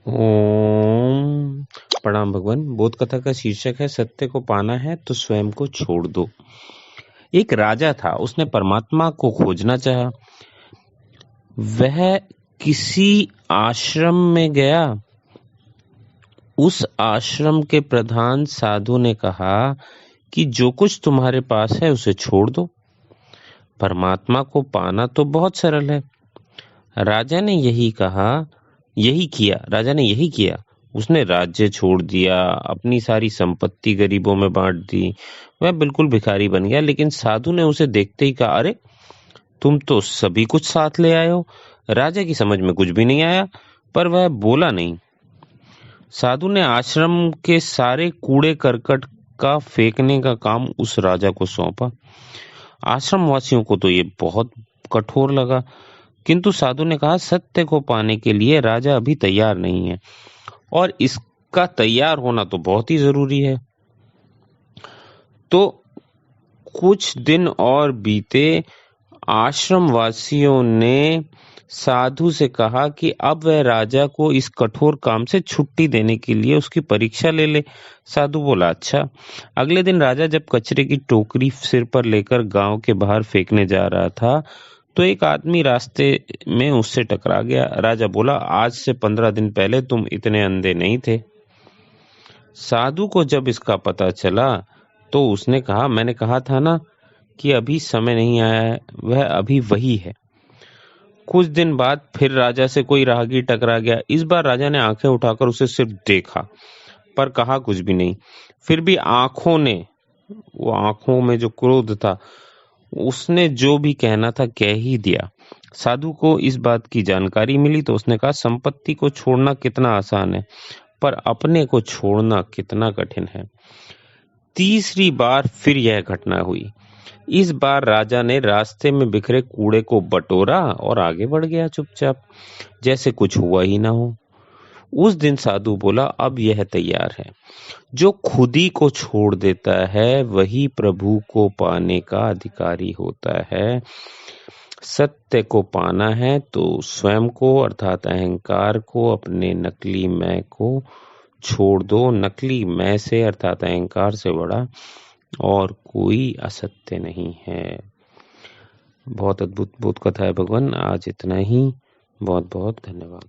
ओम प्रणाम भगवान। बोध कथा का शीर्षक है सत्य को पाना है तो स्वयं को छोड़ दो। एक राजा था, उसने परमात्मा को खोजना चाहा। वह किसी आश्रम में गया। उस आश्रम के प्रधान साधु ने कहा कि जो कुछ तुम्हारे पास है उसे छोड़ दो। परमात्मा को पाना तो बहुत सरल है। राजा ने यही किया। उसने राज्य छोड़ दिया, अपनी सारी संपत्ति गरीबों में बांट दी। वह बिल्कुल भिखारी बन गया। लेकिन साधु ने उसे देखते ही कहा, अरे तुम तो सभी कुछ साथ ले आए हो। राजा की समझ में कुछ भी नहीं आया, पर वह बोला नहीं। साधु ने आश्रम के सारे कूड़े करकट का फेंकने का काम उस राजा को सौंपा। आश्रम वासियों को तो ये बहुत कठोर लगा, किंतु साधु ने कहा, सत्य को पाने के लिए राजा अभी तैयार नहीं है और इसका तैयार होना तो बहुत ही जरूरी है। तो कुछ दिन और बीते। आश्रम वासियों ने साधु से कहा कि अब वह राजा को इस कठोर काम से छुट्टी देने के लिए उसकी परीक्षा ले ले। साधु बोला, अच्छा। अगले दिन राजा जब कचरे की टोकरी सिर पर लेकर गांव के बाहर फेंकने जा रहा था, तो एक आदमी रास्ते में उससे टकरा गया। राजा बोला, आज से 15 दिन पहले तुम इतने अंधे नहीं थे। साधु को जब इसका पता चला तो उसने कहा, मैंने कहा था ना कि अभी समय नहीं आया है। वह अभी वही है। कुछ दिन बाद फिर राजा से कोई राहगीर टकरा गया। इस बार राजा ने आंखें उठाकर उसे सिर्फ देखा, पर कहा कुछ भी नहीं। फिर भी आंखों में जो क्रोध था, उसने जो भी कहना था कह ही दिया। साधु को इस बात की जानकारी मिली तो उसने कहा, संपत्ति को छोड़ना कितना आसान है, पर अपने को छोड़ना कितना कठिन है। तीसरी बार फिर यह घटना हुई। इस बार राजा ने रास्ते में बिखरे कूड़े को बटोरा और आगे बढ़ गया चुपचाप, जैसे कुछ हुआ ही ना हो। उस दिन साधु बोला, अब यह तैयार है। जो खुद ही को छोड़ देता है वही प्रभु को पाने का अधिकारी होता है। सत्य को पाना है तो स्वयं को अर्थात अहंकार को, अपने नकली मैं को छोड़ दो। नकली मैं से अर्थात अहंकार से बड़ा और कोई असत्य नहीं है। बहुत अद्भुत बोध कथा है भगवान। आज इतना ही। बहुत बहुत धन्यवाद।